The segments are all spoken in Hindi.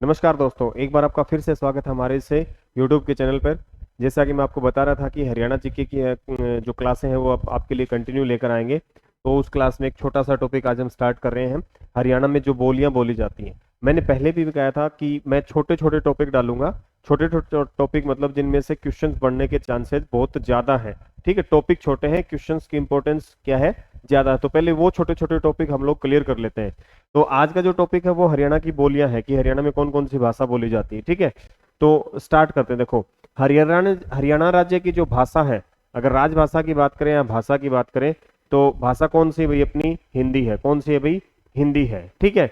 नमस्कार दोस्तों, एक बार आपका फिर से स्वागत है हमारे से YouTube के चैनल पर। जैसा कि मैं आपको बता रहा था कि हरियाणा जीके की जो क्लासें हैं वो आपके लिए कंटिन्यू लेकर आएंगे। तो उस क्लास में एक छोटा सा टॉपिक आज हम स्टार्ट कर रहे हैं, हरियाणा में जो बोलियां बोली जाती हैं। मैंने पहले भी कहा था कि मैं छोटे छोटे टॉपिक डालूंगा। छोटे छोटे टॉपिक मतलब जिनमें से क्वेश्चंस बनने के चांसेस बहुत ज्यादा है। ठीक है, टॉपिक छोटे हैं, क्वेश्चंस की इंपॉर्टेंस क्या है, ज्यादा है। तो पहले वो छोटे छोटे टॉपिक हम लोग क्लियर कर लेते हैं। तो आज का जो टॉपिक है वो हरियाणा की बोलियां है कि हरियाणा में कौन कौन सी भाषा बोली जाती है। ठीक है, तो स्टार्ट करते हैं। देखो, हरियाणा राज्य की जो भाषा है, अगर राजभाषा की बात करें या भाषा की बात करें, तो भाषा कौन सी है भाई? अपनी हिंदी है। कौन सी है भाई? हिंदी है। ठीक है,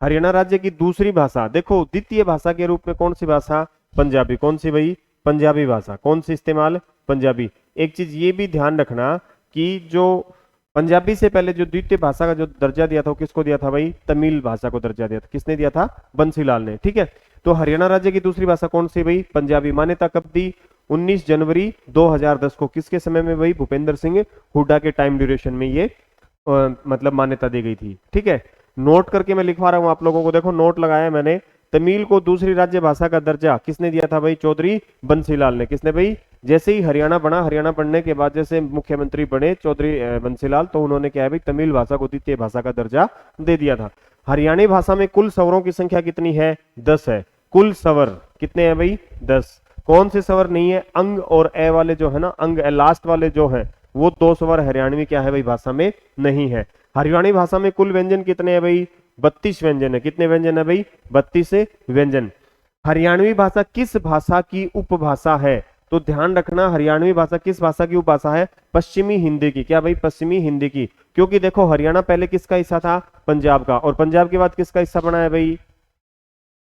हरियाणा राज्य की दूसरी भाषा, देखो द्वितीय भाषा के रूप में कौन सी भाषा? पंजाबी। कौन सी भाई? पंजाबी भाषा। कौन सी इस्तेमाल? पंजाबी। एक चीज ये भी ध्यान रखना कि जो पंजाबी से पहले जो द्वितीय भाषा का जो दर्जा दिया था वो किसको दिया था भाई? तमिल भाषा को दर्जा दिया था। किसने दिया था? बंसीलाल ने। ठीक है, तो हरियाणा राज्य की दूसरी भाषा कौन सी भाई? पंजाबी। मान्यता कब दी? 19 जनवरी 2010 को। किसके समय में भाई? भूपेंद्र सिंह हुड्डा के टाइम ड्यूरेशन में ये मतलब मान्यता दी गई थी। ठीक है, नोट करके मैं लिखवा रहा हूं आप लोगों को। देखो नोट लगाया मैंने। तमिल को दूसरी राज्य भाषा का दर्जा किसने दिया था भाई? चौधरी बंसीलाल ने। किसने भाई? जैसे ही हरियाणा बना, हरियाणा बनने के बाद जैसे मुख्यमंत्री बने चौधरी बंसीलाल, तो उन्होंने क्या है भाई? तमिल भाषा को द्वितीय भाषा का दर्जा दे दिया था। हरियाणी भाषा में कुल स्वरों की संख्या कितनी है? 10 है। कुल स्वर कितने हैं भाई? 10। कौन से स्वर नहीं है? अंग और ए वाले जो है ना, अंग ए लास्ट वाले जो है, वो दो स्वर हरियाणवी क्या है भाई? भाषा में नहीं है। हरियाणी भाषा में कुल व्यंजन कितने हैं भाई? 32 व्यंजन है। कितने व्यंजन है भाई? 32 व्यंजन। हरियाणवी भाषा किस भाषा की उपभाषा है? तो ध्यान रखना, हरियाणवी भाषा किस भाषा की उपभाषा है? पश्चिमी हिंदी की। क्या भाई? पश्चिमी हिंदी की। क्योंकि देखो हरियाणा पहले किसका हिस्सा था? पंजाब का। और पंजाब के बाद किसका हिस्सा बना है भाई?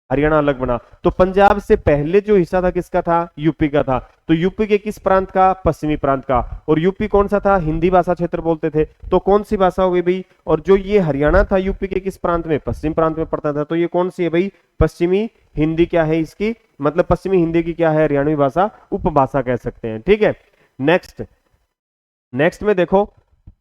हरियाणा अलग बना। तो पंजाब से पहले जो हिस्सा था किसका था? यूपी का था। तो यूपी के किस प्रांत का? पश्चिमी प्रांत का। और यूपी कौन सा था? हिंदी भाषा क्षेत्र बोलते थे। तो कौन सी भाषा हो गई भाई? और जो ये हरियाणा था यूपी के किस प्रांत में? पश्चिम प्रांत में पड़ता था। तो ये कौन सी है भाई? पश्चिमी हिंदी। क्या है इसकी मतलब? पश्चिमी हिंदी की क्या है? हरियाणवी भाषा उपभाषा कह सकते हैं। ठीक है, नेक्स्ट नेक्स्ट में देखो,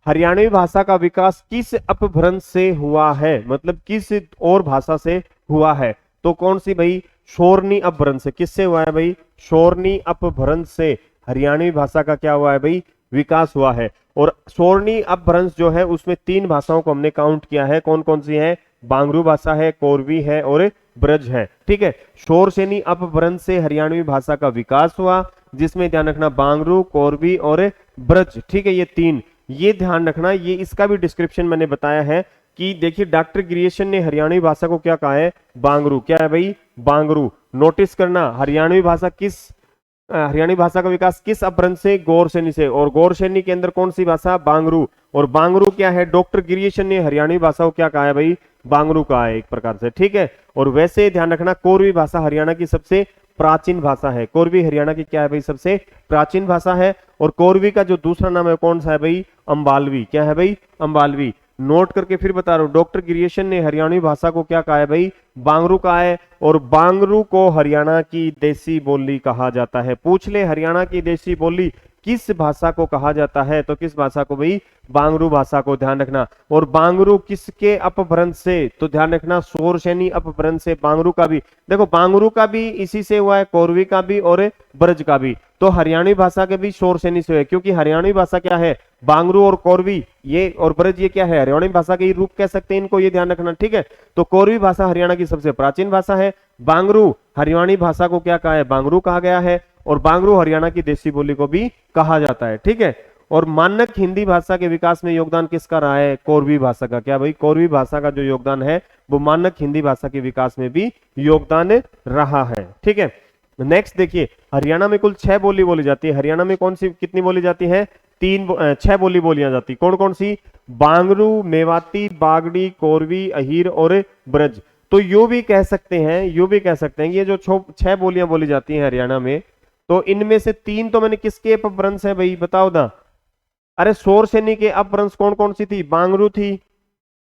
हरियाणवी भाषा का विकास किस अपभ्रंश से हुआ है? मतलब किस और भाषा से हुआ है? तो कौन सी भाई? शोरनी अपभ्रंश से। किससे हुआ है भाई? शोरनी अपभ्रंश से हरियाणवी भाषा का क्या हुआ है भाई? विकास हुआ है। और शोरनी अपभ्रंश जो है उसमें 3 भाषाओं को हमने काउंट किया है। कौन कौन सी है? बांगरू भाषा है, कोरवी है और ब्रज है। ठीक है, शोरसेनी अपभ्रंश से हरियाणवी भाषा का विकास हुआ, जिसमें ध्यान रखना बांगरू, कोरवी और ब्रज। ठीक है, ये 3 ये ध्यान रखना। ये इसका भी डिस्क्रिप्शन मैंने बताया है कि देखिए डॉक्टर ग्रिएशन ने हरियाणवी भाषा को क्या कहा है? बांगरू। क्या है भाई? बांगरू। नोटिस करना, हरियाणवी भाषा का विकास किस अपभ्रंश से? गौरसेनी से। और गौरसेनी के अंदर कौन सी भाषा? बांगरू। और बांगरू क्या है? डॉक्टर ग्रिएशन ने हरियाणवी भाषा को क्या कहा है भाई? बांगरू कहा है एक प्रकार से। ठीक है, और वैसे ध्यान रखना कोरवी भाषा हरियाणा की सबसे प्राचीन भाषा है। कोरवी हरियाणा की क्या है भाई? सबसे प्राचीन भाषा है। और कोरवी का जो दूसरा नाम है कौन सा है भाई? अंबालवी। क्या है भाई? अंबालवी। नोट करके फिर बता रहा हूं, डॉक्टर गिरिएशन ने हरियाणवी भाषा को क्या कहा है भाई? बांगरू कहा है। और बांगरू को हरियाणा की देसी बोली कहा जाता है। पूछ ले हरियाणा की देसी बोली किस भाषा को कहा जाता है? तो किस भाषा को भाई? बांगरू भाषा को। ध्यान रखना। और बांगरू किसके अपभ्रंश से? तो ध्यान रखना शोरसेनी अपभ्रंश से। बांगरू का भी देखो, बांगरू का भी इसी से हुआ है, कोरवी का भी और ब्रज का भी। तो हरियाणवी भाषा के भी शोरसेनी से हुए, क्योंकि हरियाणवी भाषा क्या है? बांगरू और कोरवी ये और ब्रज ये क्या है? हरियाणवी भाषा के रूप कह सकते हैं इनको, ये ध्यान रखना। ठीक है, तो कोरवी भाषा हरियाणा की सबसे प्राचीन भाषा है। बांगरू हरियाणवी भाषा को क्या कहा है? बांगरू कहा गया है। और बांगरू हरियाणा की देसी बोली को भी कहा जाता है। ठीक है, और मानक हिंदी भाषा के विकास में योगदान किसका रहा है? कोरवी भाषा का। क्या भाई? कोरवी भाषा का जो योगदान है वो मानक हिंदी भाषा के विकास में भी योगदान रहा है। ठीक है, नेक्स्ट देखिए, हरियाणा में कुल 6 बोली बोली जाती है। हरियाणा में कौन सी कितनी बोली जाती है? 6 बोली बोलियां जाती। कौन कौन सी? बांगरू, मेवाती, बागड़ी, कोरवी, अहीर और ब्रज। तो यू भी कह सकते हैं, ये जो 6 बोलियां बोली जाती हैं हरियाणा में, तो इनमें से 3 तो मैंने किसके अपभ्रंश है भाई? बताओ ना। अरे शोरसेनी के अपभ्रंश कौन कौन सी थी? बांगरू थी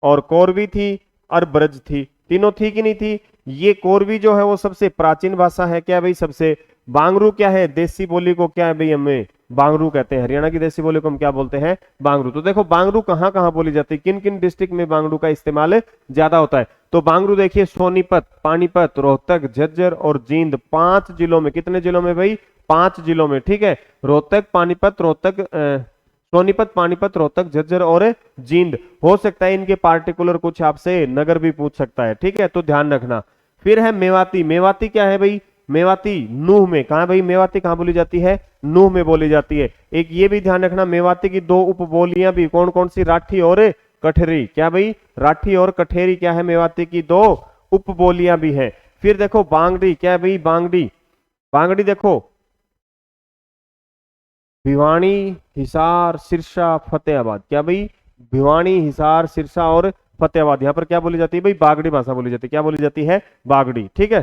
और कोरवी थी और ब्रज थी। तीनों थी कि नहीं थी? ये कोरवी जो है वो सबसे प्राचीन भाषा है। क्या भाई? सबसे। बांगरू क्या है? देसी बोली को क्या है भाई? हमें बांगरू कहते हैं। हरियाणा की देसी बोली को हम क्या बोलते हैं? बांगरू। तो देखो बांगरू कहाँ कहाँ बोली जाती है, किन किन डिस्ट्रिक्ट में बांगरू का इस्तेमाल ज्यादा होता है? तो बांगरू देखिए सोनीपत, पानीपत, रोहतक, झज्जर और जींद, 5 जिलों में। कितने जिलों में भाई? 5 जिलों में, ठीक है। रोहतक, पानीपत, सोनीपत, पानीपत, रोहतक, झज्जर और जींद। हो सकता है इनके पार्टिकुलर कुछ आपसे नगर भी पूछ सकता है, ठीक है, तो ध्यान रखना। फिर है मेवाती। मेवाती क्या है भाई? मेवाती नूह में। कहा भाई? मेवाती कहां बोली जाती है? नूह में बोली जाती है। एक ये भी ध्यान रखना, मेवाती की 2 उपबोलियां भी कौन कौन सी? राठी और कठेरी। क्या भाई? राठी और कठेरी क्या है? मेवाती की 2 उपबोलियां भी है। फिर देखो बांगड़ी। क्या है भाई? बांगड़ी। बांगड़ी देखो भिवानी, हिसार, सिरसा, फतेहाबाद। क्या भाई? भिवानी, हिसार, सिरसा और फतेहाबाद। यहां पर क्या बोली जाती है भाई? बागड़ी भाषा बोली जाती है। क्या बोली जाती है? बागड़ी, ठीक है।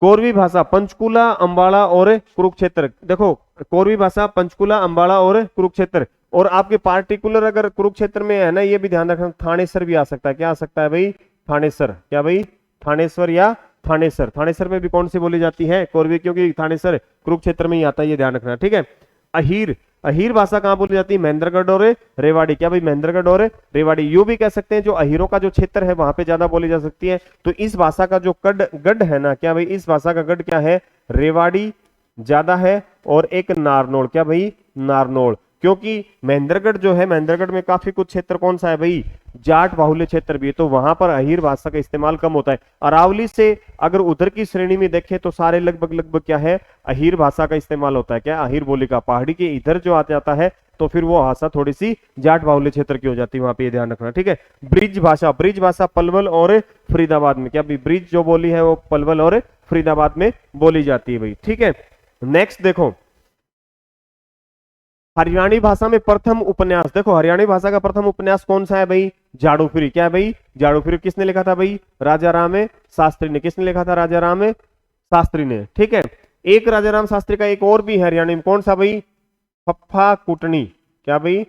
कोरवी भाषा पंचकुला, अंबाला और कुरुक्षेत्र। देखो कोरवी भाषा पंचकुला, अंबाला और कुरुक्षेत्र। और आपके पार्टिकुलर अगर कुरुक्षेत्र में है ना, ये भी ध्यान रखना, थानेसर भी आ सकता है। क्या आ सकता है भाई? थानेसर। क्या भाई? थानेश्वर या थानेसर। थानेसर में भी कौन सी बोली जाती है? कोरवी, क्योंकि थानेसर कुरुक्षेत्र में ही आता है, ये ध्यान रखना, ठीक है। अहीर। अहीर भाषा कहां बोली जाती है? महेंद्रगढ़ और रेवाड़ी। क्या भाई? महेंद्रगढ़ और रेवाड़ी। यूं भी कह सकते हैं जो अहीरों का जो क्षेत्र है वहां पे ज्यादा बोली जा सकती है। तो इस भाषा का जो गढ़ है ना, क्या भाई? इस भाषा का गढ़ क्या है? रेवाड़ी ज्यादा है और एक नारनौल। क्या भाई? नारनौल। क्योंकि महेंद्रगढ़ जो है, महेंद्रगढ़ में काफी कुछ क्षेत्र कौन सा है भाई? जाट बाहुल्य क्षेत्र भी है, तो वहां पर अहीर भाषा का इस्तेमाल कम होता है। अरावली से अगर उधर की श्रेणी में देखें तो सारे लगभग लगभग क्या है? अहीर भाषा का इस्तेमाल होता है। क्या? अहीर बोली का। पहाड़ी के इधर जो आ जाता है तो फिर वो भाषा थोड़ी सी जाट बाहुल्य क्षेत्र की हो जाती है, वहां पे ये ध्यान रखना, ठीक है। ब्रिज भाषा। ब्रिज भाषा पलवल और फरीदाबाद में। क्या भाई? ब्रिज जो बोली है वो पलवल और फरीदाबाद में बोली जाती है भाई, ठीक है। नेक्स्ट देखो हरियाणी भाषा में प्रथम उपन्यास। देखो हरियाणी भाषा का प्रथम उपन्यास कौन सा है भाई? झाड़ू फिरी। क्या है भाई? झाड़ू फिरी। किसने लिखा था भाई? राजा राम शास्त्री ने। किसने लिखा था? राजा राम शास्त्री ने, ठीक है। एक राजा राम शास्त्री का एक और भी है हरियाणी में, कौन सा भाई? फप्फा कुटनी। क्या भाई?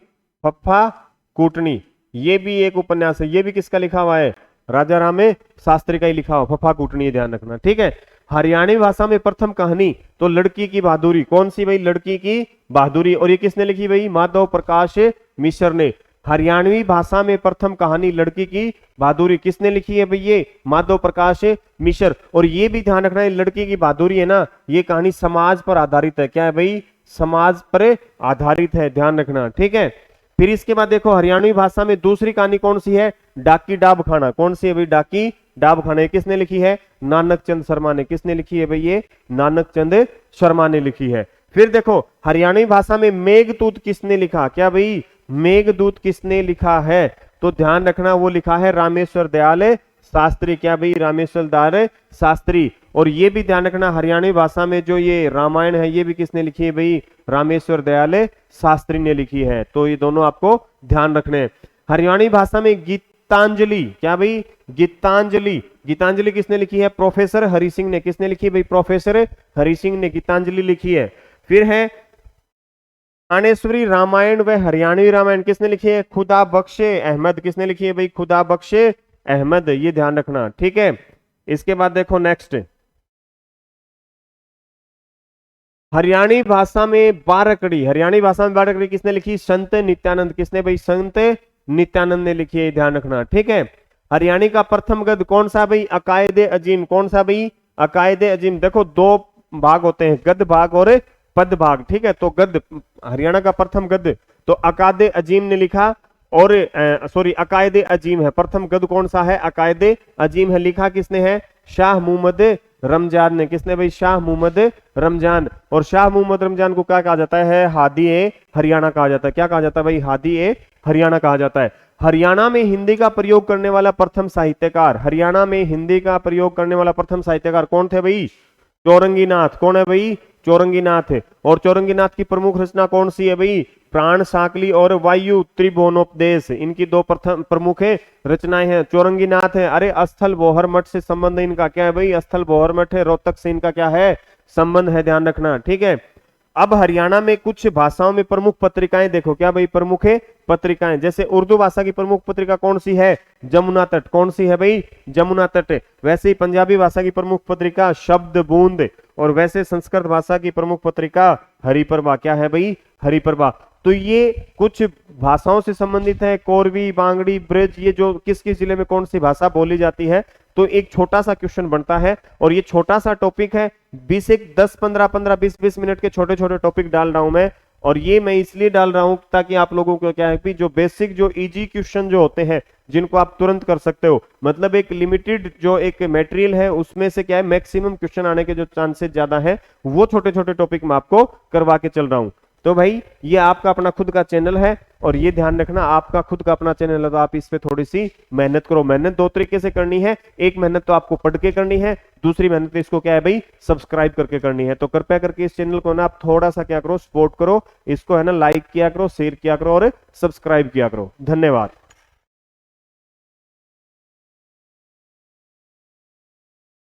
फप्फा कुटनी। ये भी एक उपन्यास है। ये भी किसका लिखा हुआ है? राजा राम शास्त्री का ही लिखा हुआ फप्फा कुटनी, ध्यान रखना, ठीक है। हरियाणी भाषा में प्रथम कहानी तो लड़की की बहादुरी। कौन सी भाई? लड़की की बहादुरी। और ये किसने लिखी भाई? माधव प्रकाश मिश्र ने। हरियाणवी भाषा में प्रथम कहानी लड़की की बहादुरी किसने लिखी है भाई? ये माधव प्रकाश मिश्र। और ये भी ध्यान रखना है, लड़की की बहादुरी है ना, ये कहानी समाज पर आधारित है। क्या है भाई? समाज पर आधारित है, ध्यान रखना, ठीक है। फिर इसके बाद देखो हरियाणवी भाषा में दूसरी कहानी कौन सी है? डाकी डाब खाना। कौन सी है भाई? डाकी डाब खाना। किसने लिखी है? नानक चंद शर्मा ने। किसने लिखी है भाई? ये नानक चंद शर्मा ने लिखी है। फिर देखो हरियाणवी भाषा में मेघदूत किसने लिखा? क्या भाई? मेघदूत किसने लिखा है? तो ध्यान रखना, वो लिखा है रामेश्वर दयाल शास्त्री। क्या भाई? रामेश्वर दयाल शास्त्री। और ये भी ध्यान रखना, हरियाणवी भाषा में जो ये रामायण है ये भी किसने लिखी है भाई? रामेश्वर दयाल शास्त्री ने लिखी है। तो ये दोनों आपको ध्यान रखने हैं। हरियाणवी भाषा में गीतांजलि। क्या भाई? गीतांजलि। गीतांजलि किसने लिखी है? प्रोफेसर हरि सिंह ने। किसने लिखी है भाई? प्रोफेसर हरि सिंह ने गीतांजलि लिखी है। फिर है थानेश्वरी रामायण व हरियाणवी रामायण। किसने लिखी है? खुदा बख्शे अहमद। किसने लिखी है भाई? खुदा बख्शे अहमद। ये ध्यान रखना, ठीक है। इसके बाद देखो नेक्स्ट हरियाणी भाषा में बारकड़ी। हरियाणी भाषा में बारकड़ी किसने लिखी? संत नित्यानंद। किसने भाई? संत नित्यानंद ने लिखी है, ध्यान रखना, ठीक है। हरियाणी का प्रथम गद्य कौन सा भाई? अकायदे अजीम। कौन सा भाई? अकायदे अजीम। देखो 2 भाग होते हैं, गद्य भाग और पद भाग, ठीक है। तो गद्य हरियाणा का प्रथम गद्य तो अकायदे अजीम ने लिखा और सॉरी अकायदे अजीम है। प्रथम गद्य कौन सा है? अकायदे अजीम है। लिखा किसने है? शाह मोहम्मद रमजान ने। किसने भाई? शाह मोहम्मद रमजान। और शाह मोहम्मद रमजान को क्या कहा जाता है? हादी ए हरियाणा कहा जाता है। क्या कहा जाता है भाई? हादी ए हरियाणा कहा जाता है। हरियाणा में हिंदी का प्रयोग करने वाला प्रथम साहित्यकार। हरियाणा में हिंदी का प्रयोग करने वाला प्रथम साहित्यकार कौन थे भाई? चौरंगीनाथ। कौन है भाई? चौरंगीनाथ। और चौरंगीनाथ की प्रमुख रचना कौन सी है भाई? प्राण साकली और वायु त्रिभुवनोपदेश। इनकी 2 प्रमुख रचनाएं हैं। चौरंगीनाथ है, अरे स्थल बोहर मठ से संबंध इनका क्या है भाई? स्थल बोहर मठ है, रोहतक से इनका क्या है? संबंध है, ध्यान रखना, ठीक है। अब हरियाणा में कुछ भाषाओं में प्रमुख पत्रिकाएं देखो। क्या भाई? प्रमुख पत्रिकाएं, जैसे उर्दू भाषा की प्रमुख पत्रिका कौन सी है? जमुना तट। कौन सी है भाई? जमुना तट। वैसे ही पंजाबी भाषा की प्रमुख पत्रिका शब्द बूंद। और वैसे संस्कृत भाषा की प्रमुख पत्रिका हरिप्रभा। क्या है भाई? हरिप्रभा। तो ये कुछ भाषाओं से संबंधित है, कोरवी, बांगड़ी, ब्रज, ये जो किस किस जिले में कौन सी भाषा बोली जाती है। तो एक छोटा सा क्वेश्चन बनता है और ये छोटा सा टॉपिक है, 20 एक 10 15 15 20 मिनट के छोटे छोटे टॉपिक डाल रहा हूं मैं। और ये मैं इसलिए डाल रहा हूं ताकि आप लोगों को क्या है कि जो बेसिक जो इजी क्वेश्चन जो होते हैं जिनको आप तुरंत कर सकते हो, मतलब एक लिमिटेड जो एक मटेरियल है उसमें से क्या है मैक्सिमम क्वेश्चन आने के जो चांसेस ज्यादा है, वो छोटे छोटे टॉपिक मैं आपको करवा के चल रहा हूं। तो भाई ये आपका अपना खुद का चैनल है और ये ध्यान रखना आपका खुद का अपना चैनल है तो आप इस पे थोड़ी सी मेहनत करो। मेहनत दो तरीके से करनी है, एक मेहनत तो आपको पढ़ के करनी है, दूसरी मेहनत तो इसको क्या है भाई सब्सक्राइब करके करनी है। तो कृपया करके इस चैनल को ना आप थोड़ा सा क्या करो, सपोर्ट करो, इसको है ना लाइक किया करो, शेयर किया करो और सब्सक्राइब किया करो। धन्यवाद।